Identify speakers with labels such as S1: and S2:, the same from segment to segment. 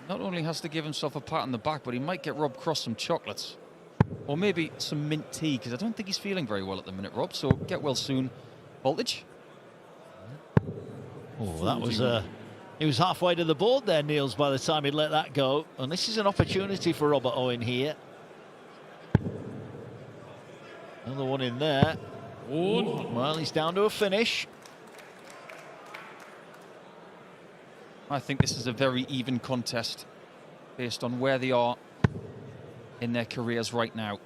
S1: not only has to give himself a pat on the back, but he might get Rob Cross some chocolates. Or maybe some mint tea, because I don't think he's feeling very well at the minute, Rob. So get well soon, Voltage.
S2: Oh, that was he was halfway to the board there, Niels, by the time he'd let that go. And this is an opportunity for Robert Owen here. Another one in there. Well, he's down to a finish.
S1: I think this is a very even contest based on where they are in their careers right now.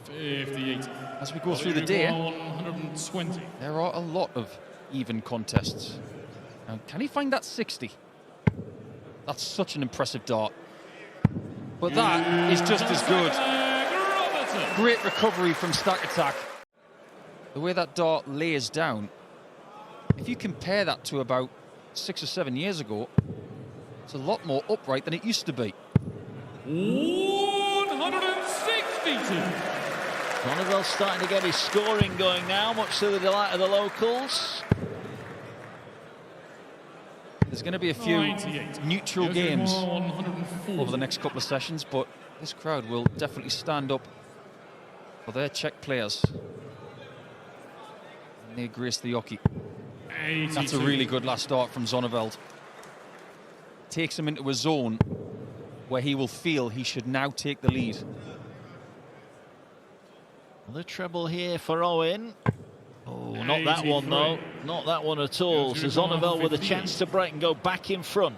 S3: 58.
S1: As we go through the day,
S3: 120.
S1: there are a lot of even contests. Now, can he find that 60? That's such an impressive dart. But that is just as good. Great recovery from Stack Attack. The way that dart lays down, if you compare that to about 6 or 7 years ago, it's a lot more upright than it used to be.
S3: 162.
S2: Zonneveld's starting to get his scoring going now, much to the delight of the locals.
S1: There's going to be a few
S3: 98.
S1: neutral games
S3: 104.
S1: over the next couple of sessions, but this crowd will definitely stand up for their Czech players. And they grace the hockey.
S3: 82.
S1: That's a really good last start from Zonneveld. Takes him into a zone where he will feel he should now take the lead.
S2: The treble here for Owen. Oh, not that one though. Not that one at all. So Zonneveld with a chance to break and go back in front.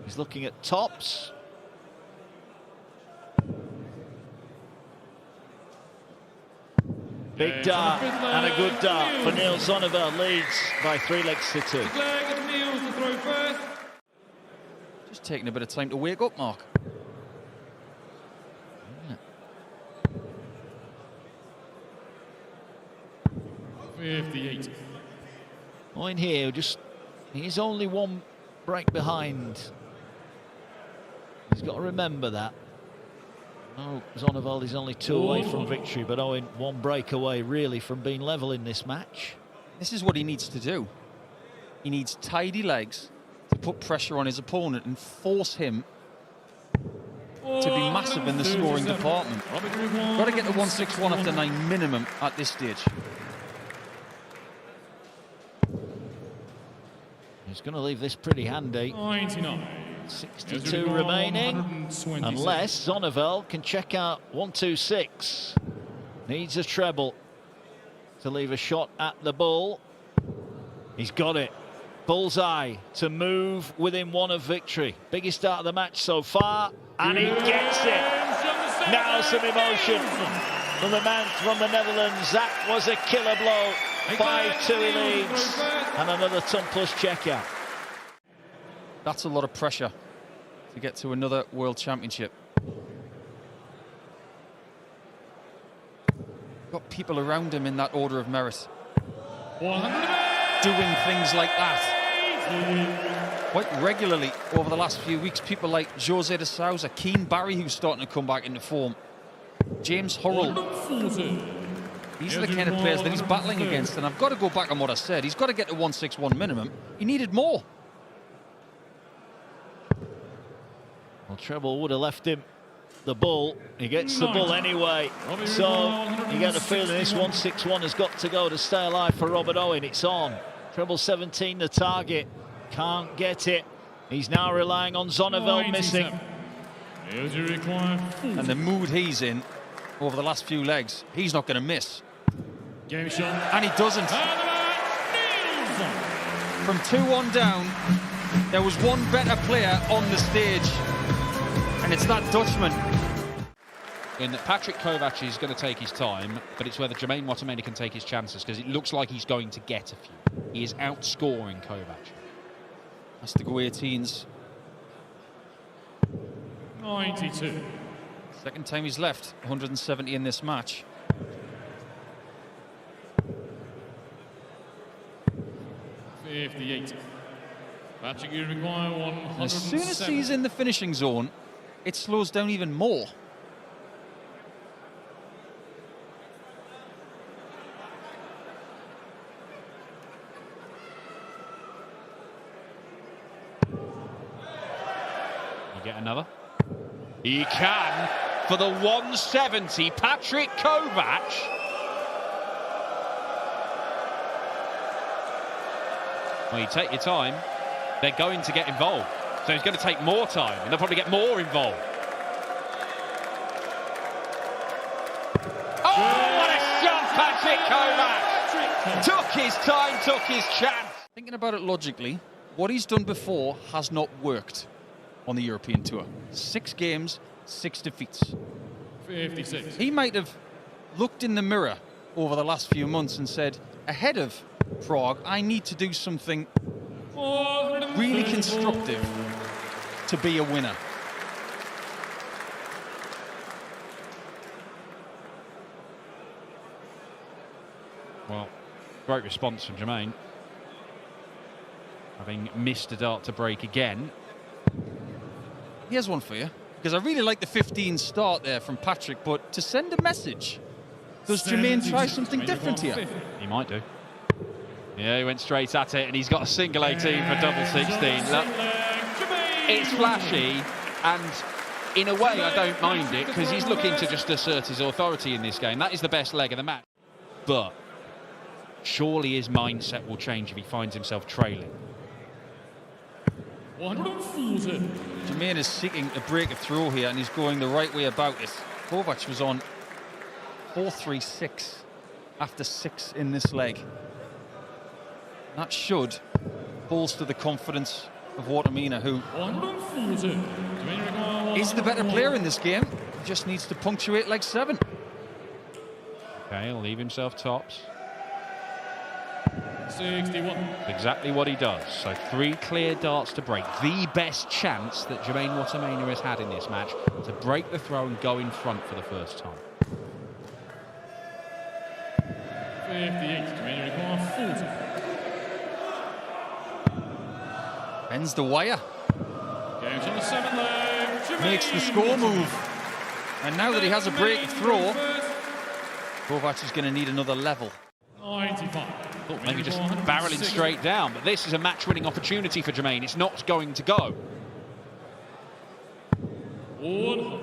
S2: He's looking at tops. Big dart and a good dart for Niels. Zonneveld leads by 3 legs to 2.
S3: Niels to throw first.
S1: Just taking a bit of time to wake up, Mark.
S3: 58.
S2: Owen here, he's only 1 break behind. He's got to remember that. No, Zonneveld is only 2 away from victory, but Owen 1 break away really from being level in this match.
S1: This is what he needs to do. He needs tidy legs to put pressure on his opponent and force him to be massive in the scoring department. Got to get the 161 after 9 minimum at this stage.
S2: He's going to leave this pretty handy.
S3: 99.
S2: 62 remaining, unless Zonneveld can check out 126. Needs a treble to leave a shot at the bull. He's got it. Bullseye to move within 1 of victory. Biggest start of the match so far, and he gets it. Now some emotion from the man from the Netherlands. That was a killer blow. 5-2 he leads, and another ton plus checkout.
S1: That's a lot of pressure to get to another World Championship. Got people around him in that order of merit doing things like that quite regularly over the last few weeks. People like Jose de Souza, Keane Barry, who's starting to come back into form, James Hurrell. These are the kind of players that he's battling against, and I've got to go back on what I said. He's got to get to 161 minimum. He needed more.
S2: Well, treble would have left him the bull. He gets the bull anyway. So you get the feeling this 161 has got to go to stay alive for Robert Owen. It's on. Treble 17 the target. Can't get it. He's now relying on Zonneveld missing.
S1: And the mood he's in over the last few legs, he's not going to miss.
S3: Game shot.
S1: And he doesn't. From 2-1 down, there was 1 better player on the stage, and it's that Dutchman.
S4: In that Patrik Kovács is going to take his time, but it's whether Jermaine Wattimena can take his chances, because it looks like he's going to get a few. He is outscoring Kovács.
S1: Has to go 18s.
S3: 92.
S1: Second time he's left, 170 in this match.
S3: $58. Patrik, you require 107.
S1: As soon as he's in the finishing zone, it slows down even more.
S4: get another? He can for the 170. Patrik Kovács. Well, you take your time. They're going to get involved. So he's going to take more time, and they'll probably get more involved. Oh, what a shot, Patrik Kovács! Took his time, took his chance.
S1: Thinking about it logically, what he's done before has not worked on the European Tour. 6 games, 6 defeats.
S3: 56.
S1: He might have looked in the mirror over the last few months and said, ahead of Prague, I need to do something really constructive to be a winner.
S4: Well, great response from Jermaine. Having missed a dart to break again.
S1: Here's one for you, because I really like the 15 start there from Patrik, but to send a message, does Jermaine try something different here?
S4: He might do. Yeah, he went straight at it, and he's got a single 18 for double 16. Look, it's flashy, and in a way I don't mind it, because he's looking to just assert his authority in this game. That is the best leg of the match. But surely his mindset will change if he finds himself trailing.
S3: 140.
S1: Jermaine is seeking to break a throw here, and he's going the right way about it. Kovács was on 4-3-6 after 6 in this leg. That should bolster the confidence of Wattimena, who
S3: 140.
S1: is the better player in this game. Just needs to punctuate leg 7.
S4: Okay, he'll leave himself tops.
S3: 61.
S4: Exactly what he does. So 3 clear darts to break. The best chance that Jermaine Wattimena has had in this match to break the throw and go in front for the first time.
S3: 58. Jermaine require 40.
S1: Bends the wire.
S3: Goes on the 7 leg. Jermaine
S1: Makes the score move. And now that he has a break of throw, Kovács is going to need another level.
S3: 95.
S4: Oh, maybe just barreling straight down, but this is a match-winning opportunity for Jermaine. It's not going to go.
S3: 100.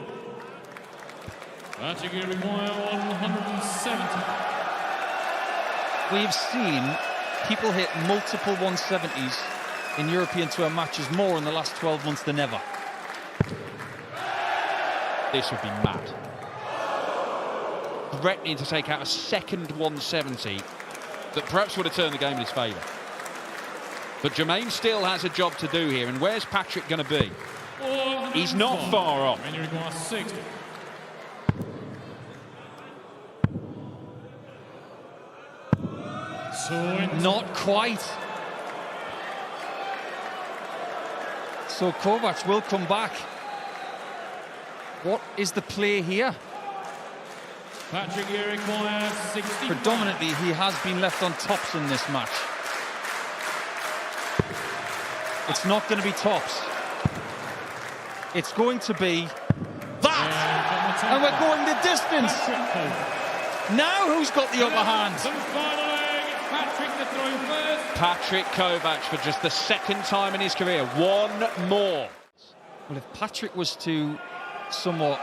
S3: Patrik require 170.
S1: We've seen people hit multiple 170s in European Tour matches more in the last 12 months than ever.
S4: This would be mad. Threatening to take out a second 170 that perhaps would have turned the game in his favour. But Jermaine still has a job to do here, and where's Patrik going to be? He's not far off.
S3: Jermaine requires 60.
S1: Not quite. So Kovács will come back. What is the play here?
S3: Patrik requires 60.
S1: Predominantly, he has been left on tops in this match. It's not going to be tops. It's going to be that. And we're going the distance. Now who's got the upper hand?
S3: Patrik to throw first.
S4: Patrik Kovács for just the 2nd time in his career. 1 more.
S1: Well, if Patrik was to somewhat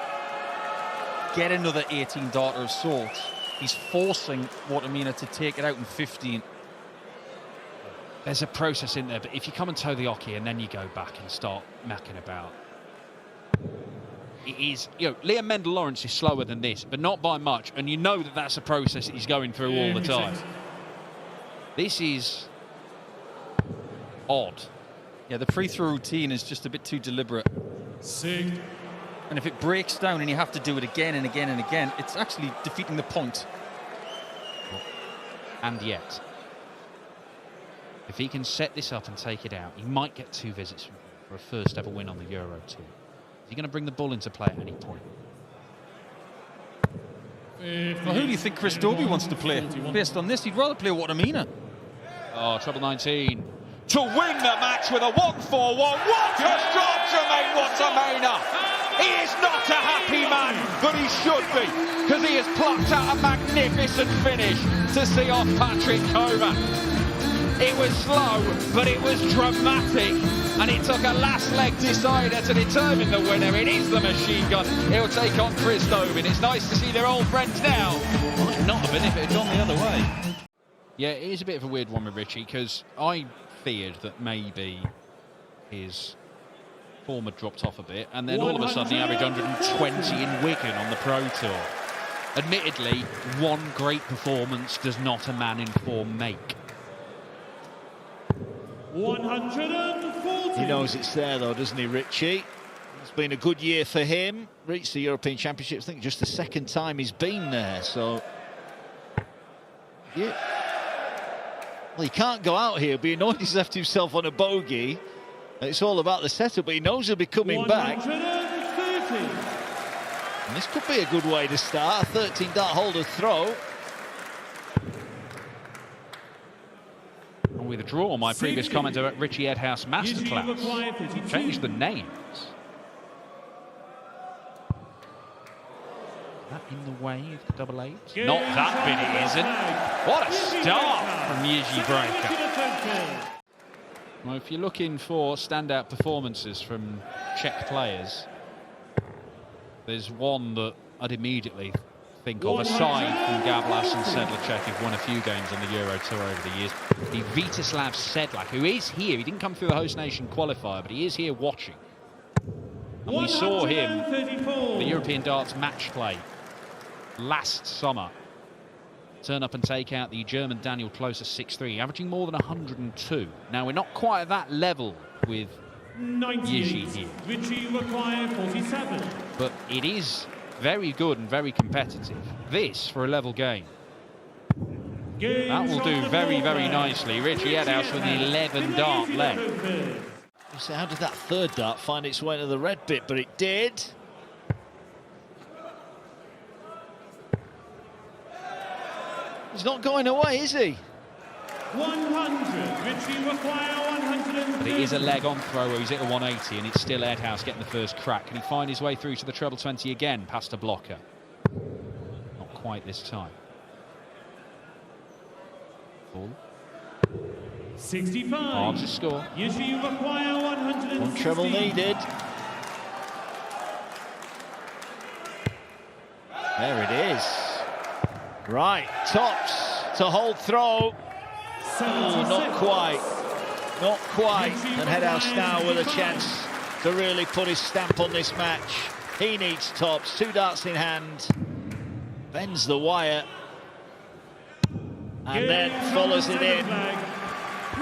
S1: get another 18 darter of sorts, he's forcing Wattimena to take it out in 15.
S4: There's a process in there, but if you come and toe the hockey and then you go back and start macking about, it is, you know, Liam Mendel-Lawrence is slower than this, but not by much, and you know that that's a process that he's going through all the time. This is odd.
S1: Yeah, the free-throw routine is just a bit too deliberate.
S3: 6.
S1: And if it breaks down and you have to do it again and again and again, it's actually defeating the point.
S4: And yet, if he can set this up and take it out, he might get 2 visits for a first ever win on the Euro Tour. Is he going to bring the ball into play at any point?
S1: Well, who do you think Chris Dobie wants to play? Based on this, he'd rather play Wattimena.
S4: Oh, treble 19. To win the match with a 1-4-1. What a shot, Jermaine Wattimena! He is not a happy man, but he should be, because he has plucked out a magnificent finish to see off Patrik Kovács. It was slow, but it was dramatic. and it took a last leg decider to determine the winner. It is the machine gun. He'll take on Krzysztof. It's nice to see they're old friends now. Might not have been if it had gone the other way. Yeah, it is a bit of a weird one with Ritchie, because I feared that maybe his form had dropped off a bit, and then all of a sudden he averaged 120 in Wigan on the Pro Tour. Admittedly, one great performance does not a man in form make.
S3: 140.
S2: He knows it's there though, doesn't he, Ritchie? It's been a good year for him. Reached the European Championships, I think just the second time he's been there, so... Yeah. Well, he can't go out here, but he knows he's left himself on a bogey. It's all about the setup, but he knows he'll be coming back.
S3: 130.
S2: And this could be a good way to start. 13 dart holder throw.
S4: And with a draw, my previous comment about Ritchie Edhouse Masterclass. Changed the names. That in the way of the double eight? Not that bit, it isn't. What a start from Jiri Brejcha. Well, if you're looking for standout performances from Czech players, there's one that I'd immediately think of, aside from Gambrinus and Sedlacek, who've won a few games on the Euro Tour over the years. The Vítězslav Sedlak, who is here. He didn't come through the host nation qualifier, but he is here watching. And we saw him, the European Darts match play last summer, turn up and take out the German Daniel Closer 6-3, averaging more than 102. Now, we're not quite at that level with Jiri here.
S3: Ritchie required 47.
S4: But it is very good and very competitive. This for a level game. That will do very, very nicely. Ritchie Edhouse with the 11 dart leg.
S2: So how did that third dart find its way to the red bit? But it did. He's not going away, is he?
S3: 100. Ritchie require 130.
S4: But it is a leg on throw where he's hit a 180, and it's still Edhouse getting the first crack. Can he find his way through to the treble 20 again past a blocker? Not quite this time. Full.
S3: 65.
S4: Hard to score.
S3: Jiri require 160.
S2: One treble needed. There it is. Right, tops to hold throw. Oh, not quite. Not quite. And Edhouse now with a chance to really put his stamp on this match. He needs tops. 2 darts in hand. Bends the wire. And then follows it in.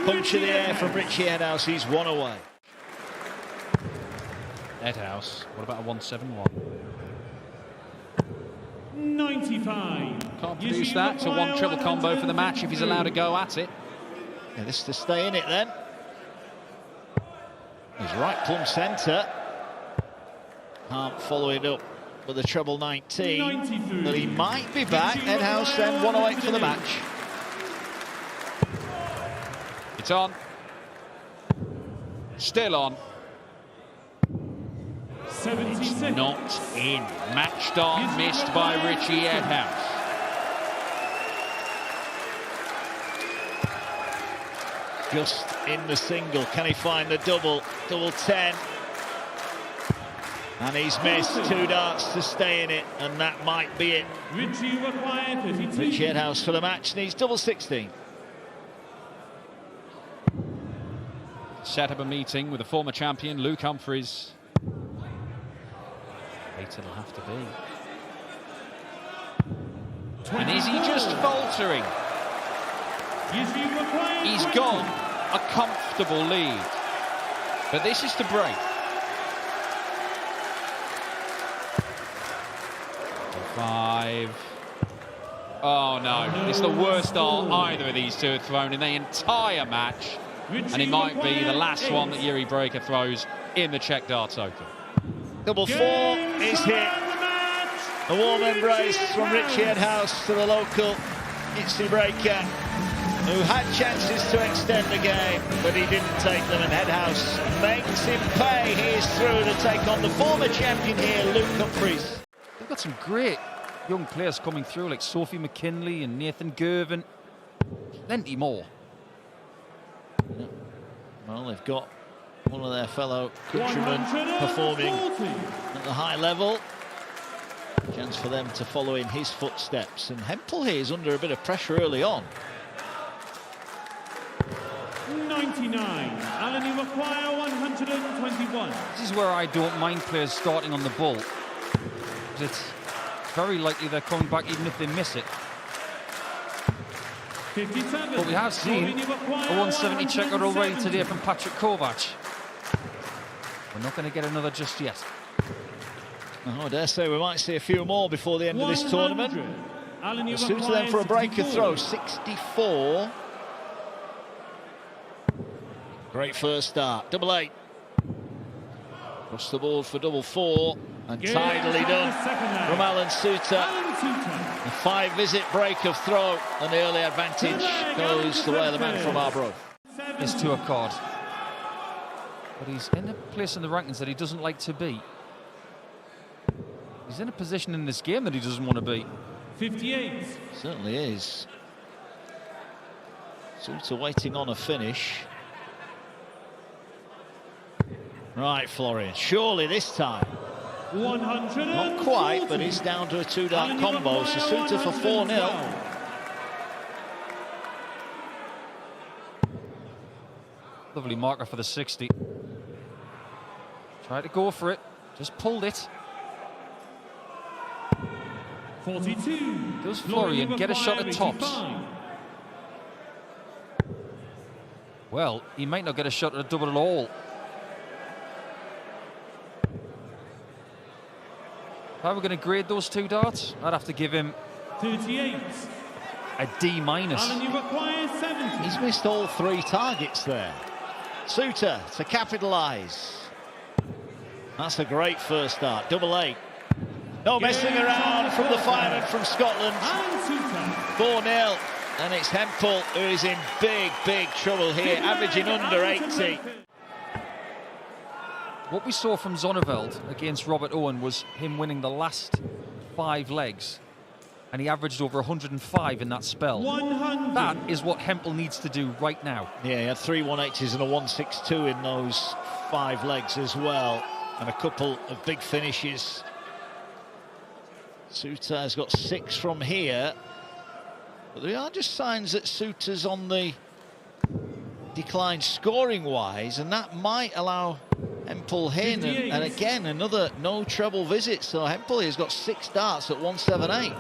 S2: Punch of the air from Ritchie Edhouse. He's 1 away.
S4: Edhouse, what about a 171?
S3: 95.
S4: Can't produce that. It's a 1 treble combo for the match if he's allowed to go at it.
S2: Yeah, this to stay in it then. He's right plumb centre. Can't follow it up with a treble 19. But he might be back. Edhouse then 108 for the match.
S4: It's on. Still on.
S3: 76.
S4: Not in. Match dart missed by Ritchie Edhouse.
S2: Just in the single. Can he find the double? Double 10. And he's missed 2 darts to stay in it, and that might be it.
S3: Ritchie required 32.
S2: Ritchie Edhouse for the match needs double 16.
S4: Set up a meeting with the former champion Luke Humphries. It'll have to be. And is he just faltering? He's gone a comfortable lead. But this is to break. 5. Oh no, it's the worst dart either of these two have thrown in the entire match. And it might be the last one that Jiri Brejcha throws in the Czech Darts Open.
S2: Double 4 is hit. A warm embrace from Ritchie Edhouse to the local Jiri Brejcha, who had chances to extend the game, but he didn't take them, and Edhouse makes him pay. He is through to take on the former champion here, Luke Humphries.
S1: They've got some great young players coming through, like Sophie McKinley and Nathan Gervin. Plenty more.
S2: Well, they've got one of their fellow countrymen performing at the high level. Chance for them to follow in his footsteps. And Hempel here is under a bit of pressure early on.
S3: 99. Alan, you require 121.
S1: This is where I don't mind players starting on the ball. It's very likely they're coming back even if they miss it.
S3: 57.
S1: But we have seen a 170 checker already today from Patrik Kovács. We're not going to get another just yet.
S2: Oh, I dare say we might see a few more before the end of this tournament. Soutar then for a breaker throw, 64. Great first start, double 8. Across the board for double 4. And tidily done from Alan Soutar. A 5-visit break of throw, and the early advantage goes the way of the man from Arbroath.
S1: Is to a card. But he's in a place in the rankings that he doesn't like to be. He's in a position in this game that he doesn't want to be.
S3: 58.
S2: Certainly is. Soutar waiting on a finish. Right, Florian, surely this time.
S3: 100.
S2: Not quite, but he's down to a 2-dart combo. So Soutar for 4-0.
S1: Lovely marker for the 60. Tried to go for it, just pulled it.
S3: 42.
S1: Does Florian get a shot at tops? Well, he might not get a shot at a double at all. If I were going to grade those 2 darts, I'd have to give him
S3: 38.
S1: a D-.
S3: Alan, you require 70.
S2: He's missed all 3 targets there. Soutar to capitalise. That's a great first start, double 8. No messing around from the fireman from Scotland. 4-0, and it's Hempel who is in big, big trouble here, averaging under 80.
S1: What we saw from Zonneveld against Robert Owen was him winning the last 5 legs, and he averaged over 105 in that spell.
S3: 100.
S1: That is what Hempel needs to do right now.
S2: Yeah, he had 3 180s and a 162 in those 5 legs as well, and a couple of big finishes. Soutar has got 6 from here, but there are just signs that Soutar's on the decline scoring-wise, and that might allow Hempel in, and again another no treble visit. So Hempel has got 6 darts at 178.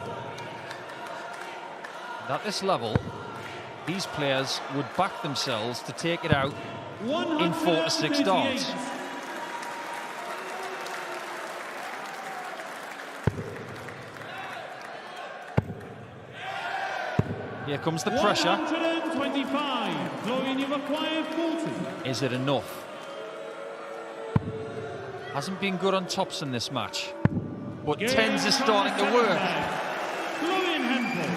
S1: At this level, these players would back themselves to take it out in 4 to 6 darts. Here comes the pressure.
S3: 125. Florian, you require 40.
S1: Is it enough? Hasn't been good on tops in this match, but 10s is starting to work.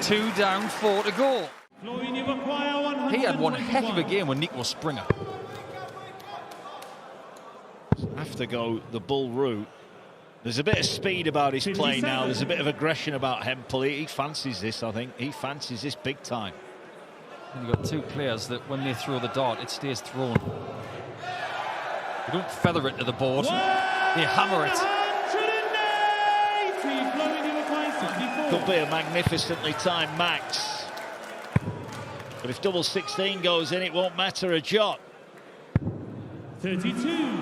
S1: 2 down, 4 to go.
S3: Florian, you require 121.
S1: He had one heck of a game with Nico Springer.
S2: Have to go the bull route. There's a bit of speed about his play now. There's a bit of aggression about Hempel. He fancies this, I think. He fancies this big time.
S1: And you've got 2 players that when they throw the dart, it stays thrown. They don't feather it to the board. They hammer it.
S3: 180. Florian, you require 64.
S2: Could be a magnificently timed max. But if double 16 goes in, it won't matter a jot.
S3: 32.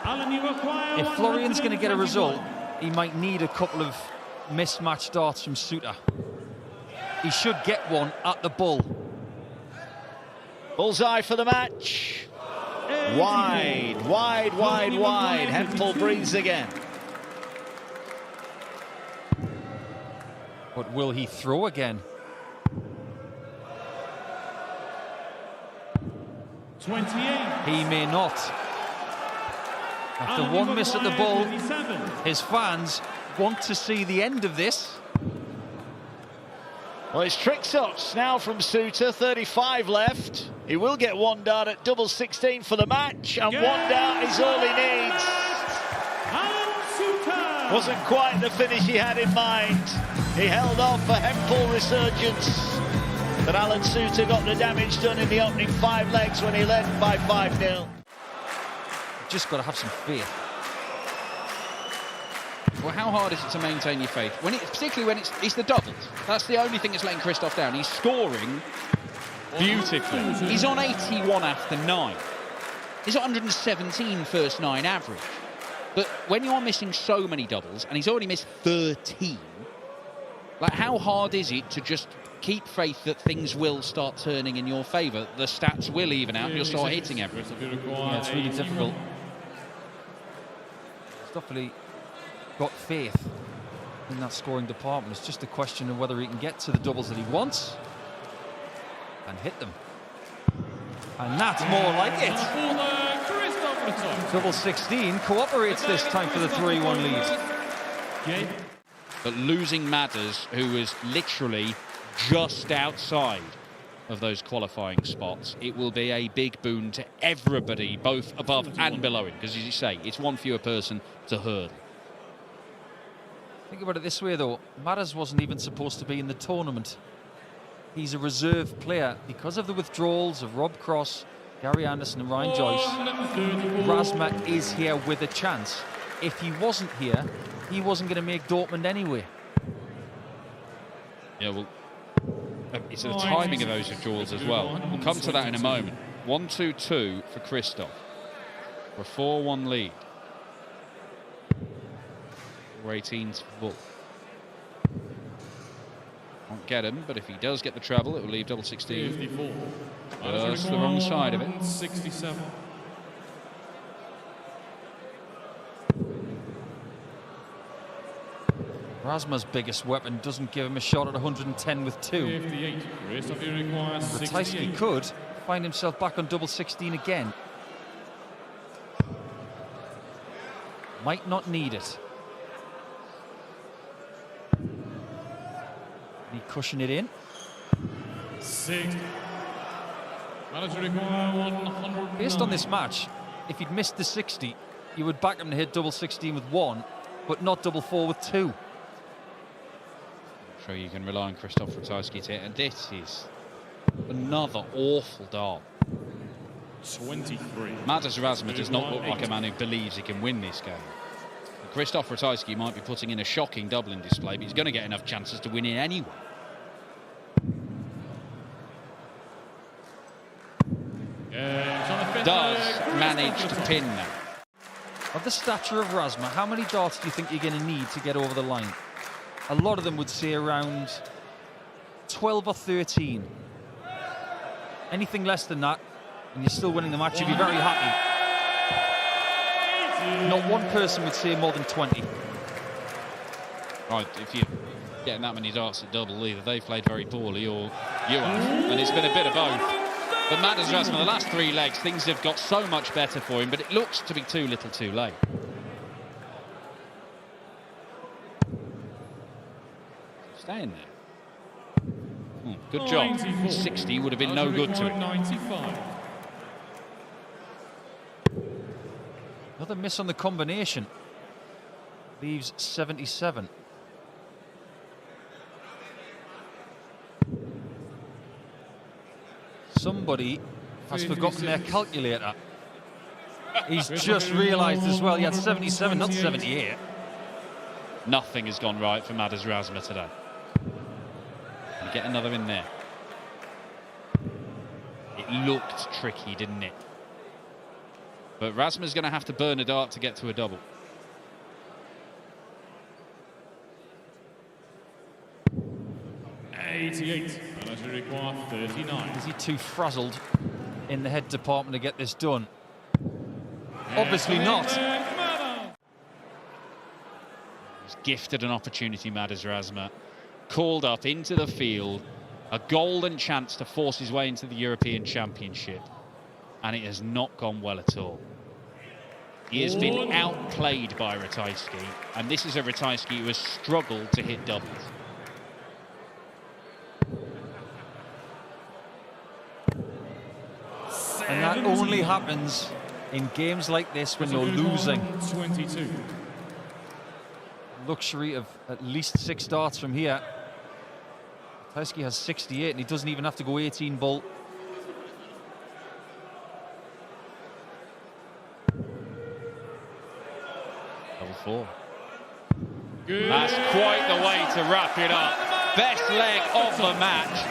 S3: Alan, you require
S1: If Florian's going to get a
S3: 121.
S1: result, he might need a couple of mismatched darts from Soutar. He should get one at the bull.
S2: Bullseye for the match. Wide, wide, wide, wide. Hempel breathes again.
S1: But will he throw again?
S3: 28.
S1: He may not. After
S3: Alan,
S1: one
S3: you
S1: miss at the
S3: require
S1: bull,
S3: 57.
S1: his fans want to see the end of this.
S2: Well, it's trick shots now from Soutar, 35 left. He will get 1 dart at double 16 for the match, and 1 dart is all he needs.
S3: Alan Soutar.
S2: Wasn't quite the finish he had in mind. He held off for Hempel resurgence. But Alan Soutar got the damage done in the opening 5 legs when he led by 5-0.
S1: just got to have some faith.
S4: Well, how hard is it to maintain your faith? Particularly when it's the doubles. That's the only thing that's letting Krzysztof down. He's scoring beautifully. He's on 81 after 9. He's at 117 first 9 average. But when you're missing so many doubles, and he's already missed 13, like, how hard is it to just keep faith that things will start turning in your favour? The stats will even out, you'll start hitting everything.
S1: Yeah, it's really difficult. He's definitely got faith in that scoring department. It's just a question of whether he can get to the doubles that he wants and hit them. And that's more like it. Double 16 cooperates this time for the 3-1 lead.
S4: But losing Madars, who was literally just outside of those qualifying spots, it will be a big boon to everybody, both above and below him, because as you say, it's one fewer person to hurdle.
S1: Think about it this way, though. Madars wasn't even supposed to be in the tournament. He's a reserve player because of the withdrawals of Rob Cross, Gary Anderson and Ryan Joyce. Razma is here with a chance. If he wasn't here, he wasn't going to make Dortmund anyway.
S4: Yeah, well, it's the timing of those withdrawals as well. We'll come to that in a moment. 1-2-2 for Krzysztof for a 4-1 lead. 4-18 full. Won't get him, but if he does get the treble, it will leave double 16.
S3: 54.
S4: Just the wrong side of it.
S3: 67.
S1: Razma's biggest weapon doesn't give him a shot at 110 with 2.
S3: 58.
S1: Ratajski could find himself back on double 16 again. Might not need it. He cushion it in.
S3: 60. Manager require 100.
S1: Based on this match, if he'd missed the 60, you would back him to hit double 16 with 1, but not double 4 with 2.
S4: So you can rely on Krzysztof Ratajski to hit, and this is another awful dart.
S3: 23.
S4: Madars Razma does not look like a man who believes he can win this game. Krzysztof Ratajski might be putting in a shocking doubling display, but he's going to get enough chances to win it anyway. Does manage to pin that.
S1: Of the stature of Razma, how many darts do you think you're going to need to get over the line? A lot of them would say around 12 or 13. Anything less than that, and you're still winning the match, you'd be very happy. Not one person would say more than 20.
S4: Right, if you're getting that many darts at double, either they've played very poorly or you have, and it's been a bit of both. But Madars Razma, the last 3 legs, things have got so much better for him, but it looks to be too little too late. Staying there. Good job. 60 would have been no good to him.
S3: 95.
S1: Another miss on the combination. Leaves 77. Somebody has forgotten their calculator. He's just realised as well he had 77, not 78.
S4: Nothing has gone right for Madars Razma today. And get another in there. It looked tricky, didn't it? But Razma's going to have to burn a dart to get to a double.
S3: $88. Manager require 39.
S1: Is he too frazzled in the head department to get this done? Obviously not.
S4: He's gifted an opportunity, Madars Razma. Called up into the field. A golden chance to force his way into the European Championship. And it has not gone well at all. He has been outplayed by Ratajski, and this is a Ratajski who has struggled to hit doubles.
S1: And that only happens in games like this when you're losing.
S3: 22.
S1: Luxury of at least 6 darts from here. Ratajski has 68 and he doesn't even have to go 18 ball.
S4: Double 4.
S3: Good.
S4: That's quite the way to wrap it up. Best leg of the match.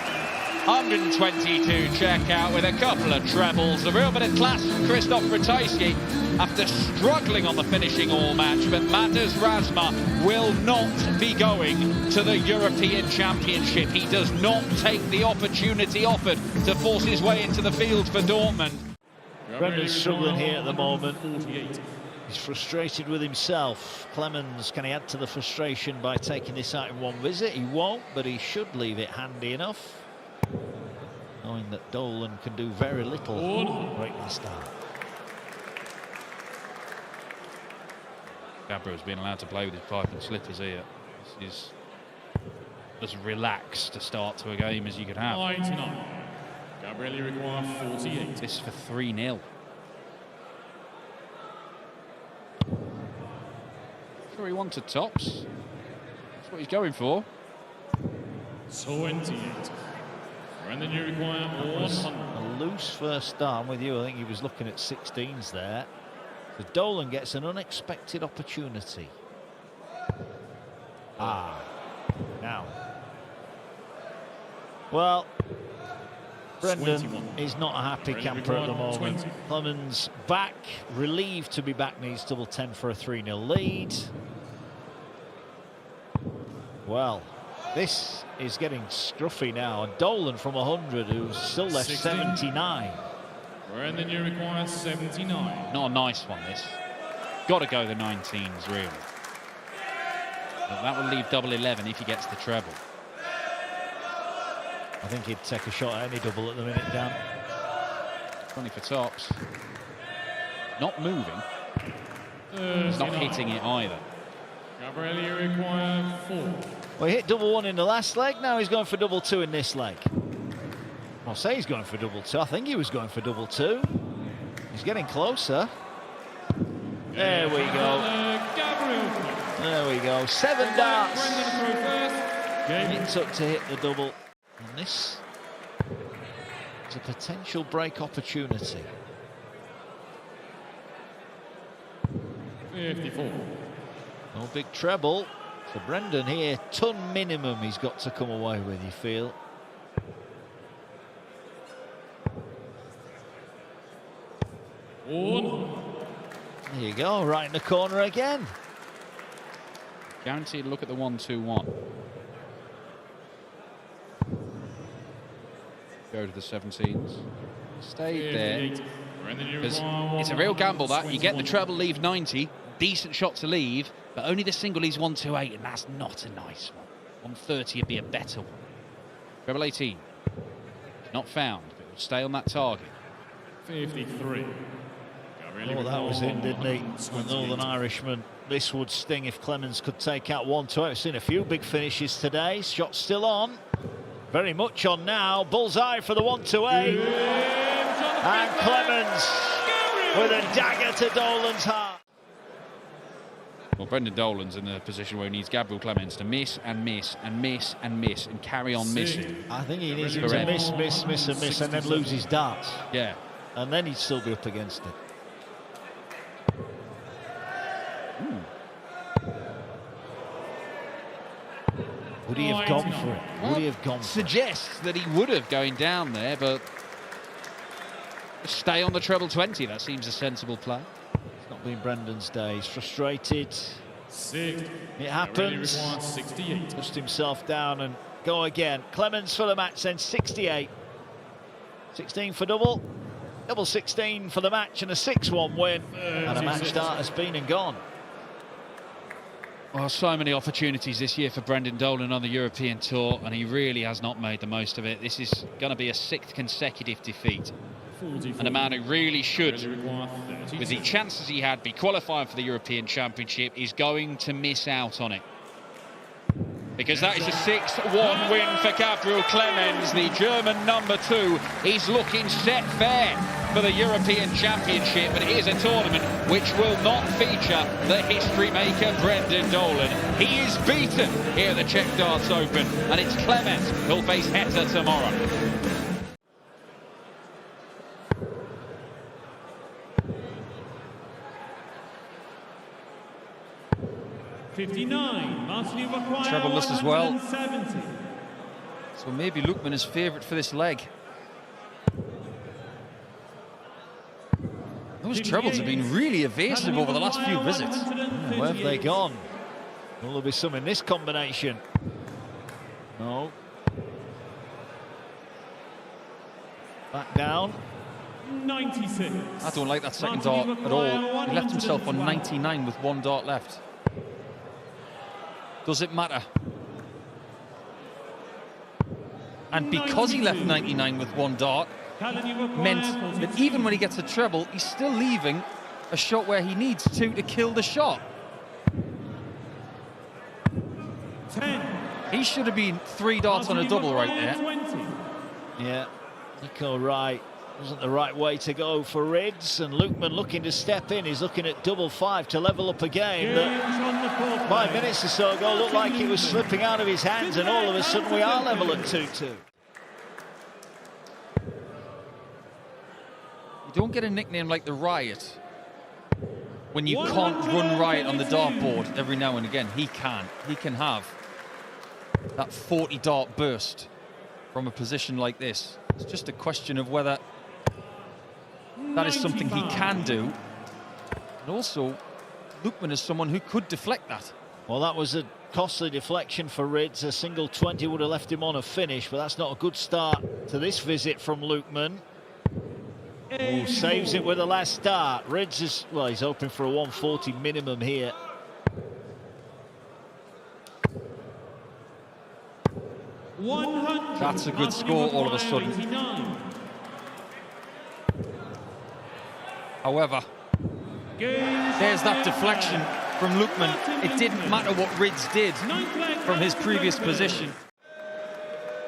S4: 122 checkout with a couple of trebles. A real bit of class from Krzysztof Ratajski after struggling on the finishing all match. But Madars Razma will not be going to the European Championship. He does not take the opportunity offered to force his way into the field for Dortmund.
S2: Brendan's struggling here at the moment.
S3: 48.
S2: He's frustrated with himself. Clemens, can he add to the frustration by taking this out in one visit? He won't, but he should leave it handy enough, knowing that Dolan can do very little breaking the start.
S4: Gabriel's been allowed to play with his pipe and slippers here. This is as relaxed a start to a game as you could have.
S3: 99. Gabriel, you require 48.
S4: This for 3-0. Sure he wanted tops. That's what he's going for.
S3: 28. And then you require 100.
S2: A loose first start. I'm with you. I think he was looking at 16s there. So Dolan gets an unexpected opportunity. Now. Well, Brendan
S3: 21.
S2: is not a happy camper at the moment.
S3: 20.
S2: Clemens back, relieved to be back, needs double 10 for a 3-0 lead. Well, this is getting scruffy now. And Dolan from 100, who's still left
S3: 16.
S2: 79.
S3: And then you require 79.
S4: Not a nice one, this. Got to go the 19s, really. But that will leave double 11 if he gets the treble.
S2: I think he'd take a shot at any double at the minute, Dan.
S4: 20 for tops. Not moving. He's not hitting it either.
S3: Gabriel, you require 4.
S2: Well, he hit double 1 in the last leg. Now he's going for double 2 in this leg. I'll say he's going for double 2. I think he was going for double 2. He's getting closer. There we go.
S3: Gabriel.
S2: There we go. 7 darts.
S3: Brendan through first.
S2: It took to hit the double. And this is a potential break opportunity.
S3: 54.
S2: No big treble for Brendan here. Ton minimum he's got to come away with, you feel. There you go, right in the corner again.
S4: Guaranteed look at the 1-2-1. Go to the 17s. Stay there. Because it's a real gamble that. You get the treble, leave 90. Decent shot to leave, but only the single leaves 1-2-8, and that's not a nice one. 130 would be a better one. Treble 18. Not found, but it will stay on that target.
S3: 53.
S2: Oh, that was in, didn't he? The Northern Irishman. This would sting if Clemens could take out 1-2-8. We've seen a few big finishes today. Shot's still on. Very much on now. Bullseye for the 1-2-8. And Clemens with a dagger to Dolan's heart.
S4: Well, Brendan Dolan's in the position where he needs Gabriel Clemens to miss and miss and miss and miss and carry on missing.
S2: I think he needs him to miss, and then lose his darts.
S4: Yeah.
S2: And then he'd still be up against it. Would he have gone for it? Would he have gone for it?
S4: Suggests that he would have going down there, but stay on the treble 20. That seems a sensible play.
S2: It's not been Brendan's day. He's frustrated.
S3: 6.
S2: It happens.
S3: 68.
S2: Pushed himself down and go again. Clemens for the match then, 68. 16 for double. Double 16 for the match and a 6-1 win. And a match start has been and gone.
S4: Well, so many opportunities this year for Brendan Dolan on the European Tour, and he really has not made the most of it. This is going to be a 6th consecutive defeat.
S3: 44.
S4: And a man who really should,
S3: You require 32.
S4: with the chances he had, be qualifying for the European Championship, is going to miss out on it. Because that is a 6-1 win for Gabriel Clemens, the German number 2. He's looking set fair for the European Championship, but it is a tournament which will not feature the history maker Brendan Dolan. He is beaten here at the Czech Darts Open, and it's Clemens who'll face Heta tomorrow.
S3: 59.
S1: Treble-less as well.
S3: 170.
S1: So maybe Lukeman is favourite for this leg. Those trebles have been really evasive over the last few visits.
S2: Where have they gone? Will there be some in this combination? No. Back down.
S3: 96.
S1: I don't like that second dart at all. He left himself on 99 with one dart left. Does it matter? And because he left 99 with one dart, meant that even when he gets a treble, he's still leaving a shot where he needs two to kill the shot.
S3: 10.
S1: He should have been 3 darts on a double right there.
S3: 20.
S2: Yeah, Nico right. Wasn't the right way to go for Rydz, and Lukeman looking to step in. He's looking at double 5 to level up a game that 5 minutes or so ago looked like it was slipping out of his hands, and all of a sudden we are level at 2-2.
S1: You don't get a nickname like the Riot when you can't run riot on the dartboard every now and again. He can. He can have that 40 dart burst from a position like this. It's just a question of whether that is something he can do. And also, Lukeman is someone who could deflect that.
S2: Well, that was a costly deflection for Rydz. A single 20 would have left him on a finish, but that's not a good start to this visit from Lukeman. Oh, saves it with the last start. Rydz is, well, he's hoping for a 140 minimum here.
S1: That's a good score all of a sudden. However, there's that deflection from Lukeman. It didn't matter what Rydz did from his previous position.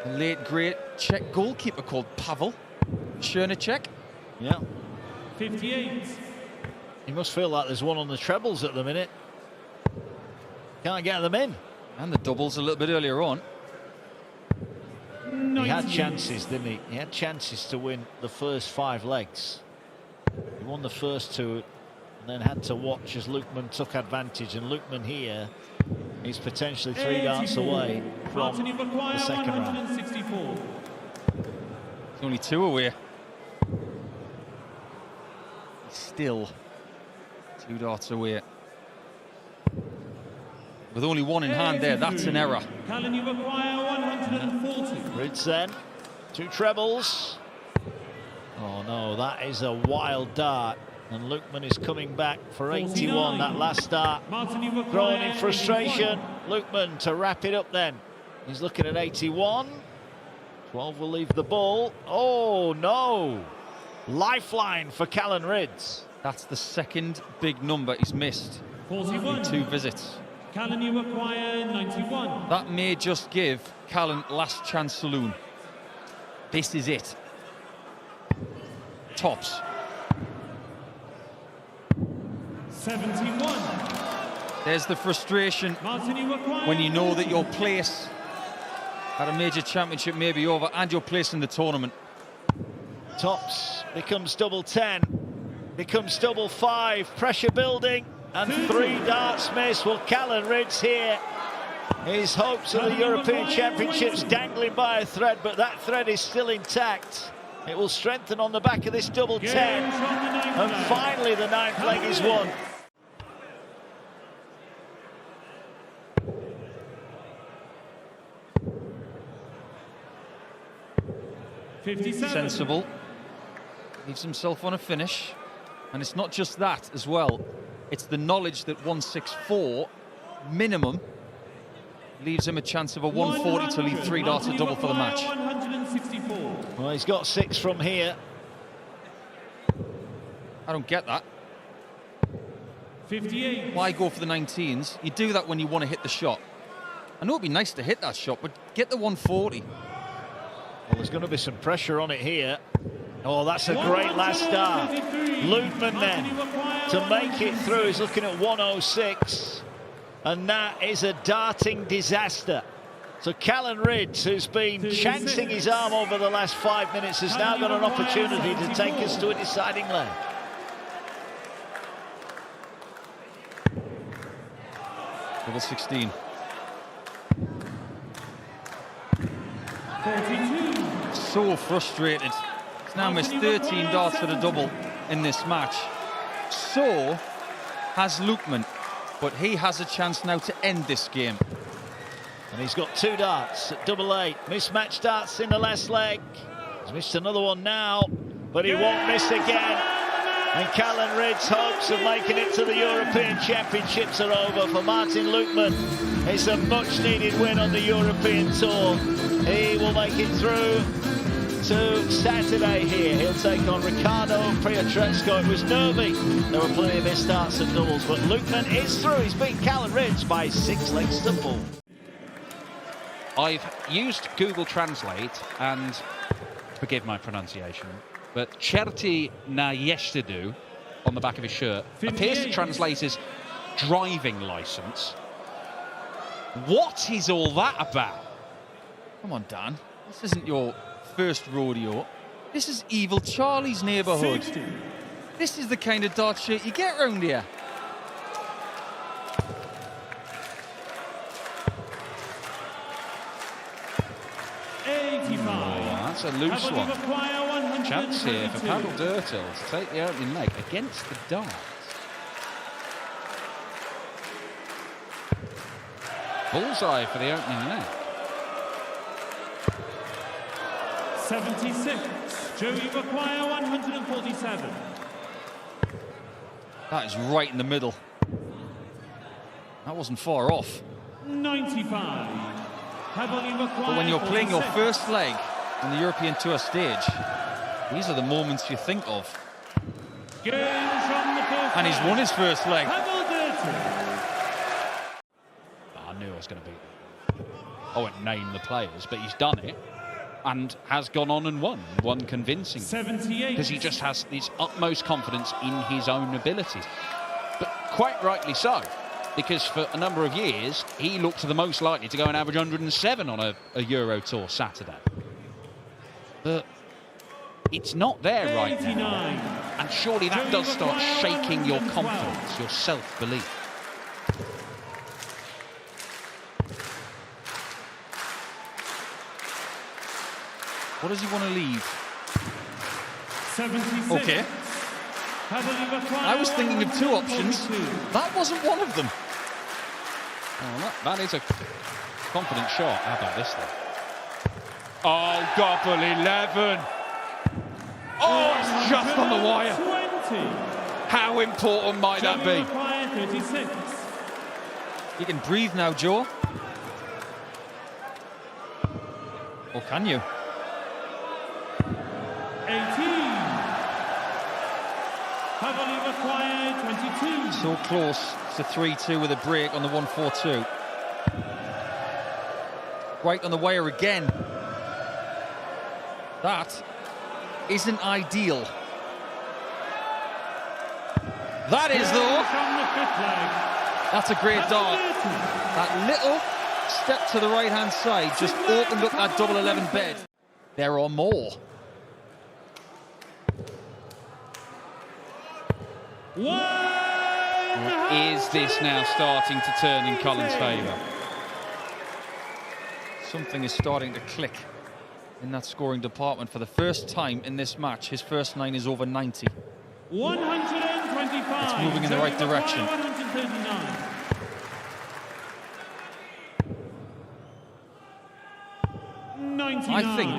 S1: The late great Czech goalkeeper called Pavel Czech.
S2: Yeah.
S3: 58.
S2: He must feel like there's one on the trebles at the minute. Can't get them in.
S1: And the doubles a little bit earlier on.
S2: He had chances, didn't he? He had chances to win the first 5 legs. He won the first 2 and then had to watch as Lukeman took advantage. And Lukeman here is potentially 3 darts away from the second round.
S1: It's only 2 away. Still 2 darts away. With only 1 in hand there, that's an error.
S3: Callan, you require 140.
S2: Rydz then, 2 trebles. Oh no, that is a wild dart. And Lukeman is coming back for 81, that last start. Thrown in frustration. Lukeman to wrap it up then. He's looking at 81. 12 will leave the ball. Oh no! Lifeline for Callan Rydz.
S1: That's the second big number he's missed
S3: 41.
S1: in 2 visits.
S3: Callan, you require 91.
S1: That may just give Callan last chance saloon. This is it. Tops.
S3: 71.
S1: There's the frustration when you know that your place at a major championship may be over and your place in the tournament.
S2: Tops becomes double 10, becomes double 5, pressure building, and 3 darts missed. Well, Callan Rydz here. His hopes of the European Championships dangling by a thread, but that thread is still intact. It will strengthen on the back of this double 10. And finally the 9th leg is won.
S1: Sensible. Leaves himself on a finish. And it's not just that as well. It's the knowledge that 164 minimum leaves him a chance of a 140 to leave 3 darts a double for the match.
S2: Well, he's got 6 from here.
S1: I don't get that.
S3: 58.
S1: Why go for the 19s? You do that when you want to hit the shot. I know it'd be nice to hit that shot, but get the 140.
S2: Well, there's going to be some pressure on it here. Oh, that's a great last start. Lukeman then to make it through is looking at 106. And that is a darting disaster. So Callan Rydz, who's been chancing his arm over the last 5 minutes, has now got an opportunity to take us to a deciding leg.
S1: Double 16.
S3: 42.
S1: So frustrated. He's now missed 13 darts for the double in this match. So has Lukeman, but he has a chance now to end this game.
S2: And he's got 2 darts at double 8. Mismatched darts in the last leg. He's missed another one now, but he won't miss again. And Callan Rydz hopes of making it to the European Championships are over for Martin Lukeman. It's a much-needed win on the European Tour. He will make it through to Saturday here. He'll take on Ricardo Pietreczko. It was nervy. There were plenty of missed starts and doubles, but Lukeman is through. He's beaten Callan Rydz by 6 legs to 4.
S4: I've used Google Translate, and forgive my pronunciation, but Certi na yesterday on the back of his shirt
S3: 58.
S4: appears to translate as driving license. What is all that about?
S1: Come on, Dan. This isn't your first rodeo. This is Evil Charlie's neighbourhood.
S3: 60.
S1: This is the kind of dart shirt you get round here.
S4: That's a loose one. Chance here for Pavel Drtil to take the opening leg against the darts. Bullseye for the opening leg.
S3: 76. Joey require 147.
S1: That is right in the middle. That wasn't far off.
S3: 95.
S1: But when you're playing your first leg on the European Tour stage, these are the moments you think of. And he's won his first leg.
S4: I knew I was going to beat him. I won't name the players, but he's done it and has gone on and won convincingly.
S3: 78.
S4: Because he just has this utmost confidence in his own abilities. But quite rightly so, because for a number of years, he looked the most likely to go and average 107 on a Euro Tour Saturday. But it's not there right now. And surely that does start shaking your confidence, your self-belief.
S1: What does he want to leave?
S3: 76.
S1: Okay. I was thinking of 2 options. That wasn't one of them.
S4: Oh, that is a confident shot. How about this then? Oh, Gobble 11. Oh, it's just on the wire.
S3: 20.
S4: How important might that be?
S3: 36.
S1: You can breathe now, Joe. Or can you?
S3: 18. Heavily required 22.
S1: So close to 3-2 with a break on the 1-4-2. Right on the wire again. That isn't ideal. That is, though. That's a great dart. That little step to the right-hand side just opened up that double 11 bed. There are more.
S4: Is this now starting to turn in Cullen's favour?
S1: Something is starting to click in that scoring department for the first time in this match. His first 9 is over 90.
S3: 125.
S1: It's moving in the right direction.
S3: 139.
S1: I think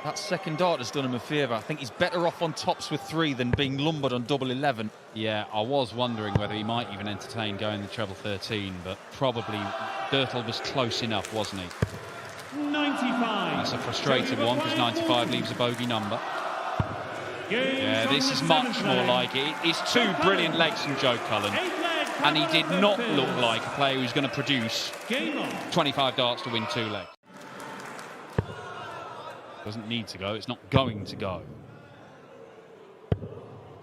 S1: that second dart has done him a favour. I think he's better off on tops with 3 than being lumbered on double 11.
S4: Yeah, I was wondering whether he might even entertain going the treble 13, but probably Drtil was close enough, wasn't he?
S3: 95.
S4: That's a frustrating one because 95 leaves a bogey number. Yeah, this is much more like it. It's 2 brilliant legs from Joe Cullen, and he did not look like a player who's going to produce 25 darts to win 2 legs. Doesn't need to go, it's not going to go.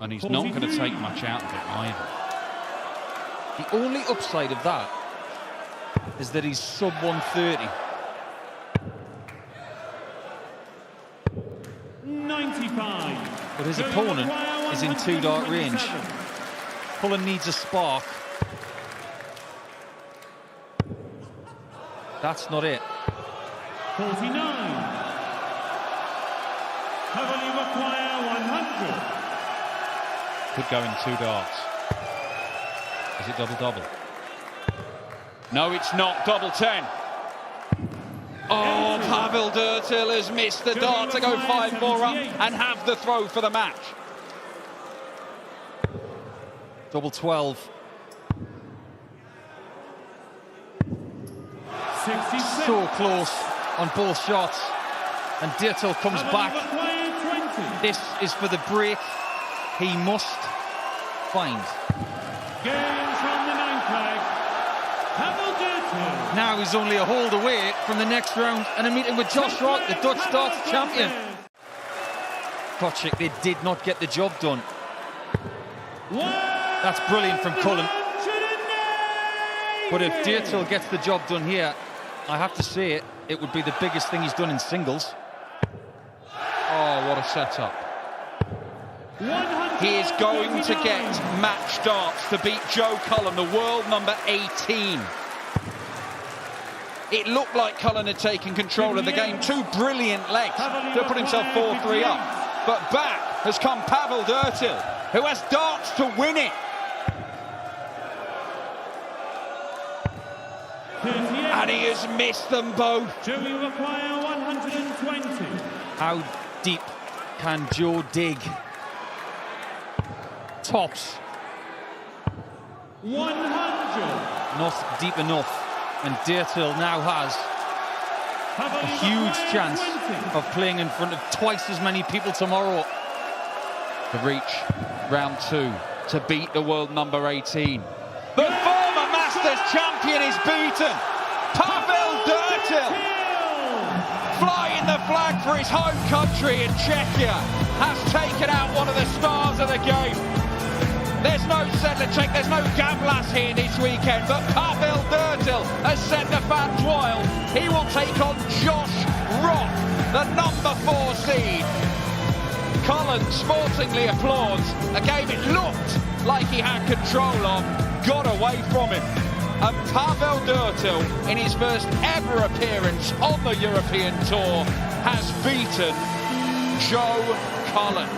S4: And he's not going to take much out of it either.
S1: The only upside of that is that he's sub 130.
S3: 95.
S1: But his opponent is in 2 dart range. Cullen needs a spark. That's not it.
S3: 49. Heavily require 100.
S4: Could go in 2 darts. Is it double-double? No, it's not. Double 10. Oh, Pavel Drtil has missed the dart to go 5-4 up and have the throw for the match.
S1: Double 12.
S3: 66.
S1: So close on both shots. And Drtil comes
S3: Heavily
S1: back.
S3: require 20.
S1: This is for the break he must find.
S3: Gains from the 9th flag. Pavel Drtil.
S1: Now he's only a hold away from the next round and a meeting with Josh Rock, the Dutch darts champion. Patrik, they did not get the job done. That's brilliant from Cullen. But if Drtil gets the job done here, I have to say it would be the biggest thing he's done in singles.
S4: Oh, what a setup. He is going to get match darts to beat Joe Cullen, the world number 18. It looked like Cullen had taken control of the game. 2 brilliant legs to put himself 4-3 up. But back has come Pavel Drtil, who has darts to win it. And he has missed them both.
S3: Joey require 120.
S1: How deep can Joe dig? Tops.
S3: 100.
S1: Not deep enough. And Drtil now has a huge chance of playing in front of twice as many people tomorrow.
S4: To reach round 2 to beat the world number 18. The former Masters champion is beaten. Pavel Drtil, flying the flag for his home country in Czechia, has taken out one of the stars of the game. There's no settler check, there's no Gamblas here this weekend, but Pavel Drtil has set the fans wild. He will take on Josh Rock, the number 4 seed. Cullen sportingly applauds a game it looked like he had control of, got away from him. And Pavel Drtil, in his first ever appearance on the European Tour, has beaten Joe Cullen.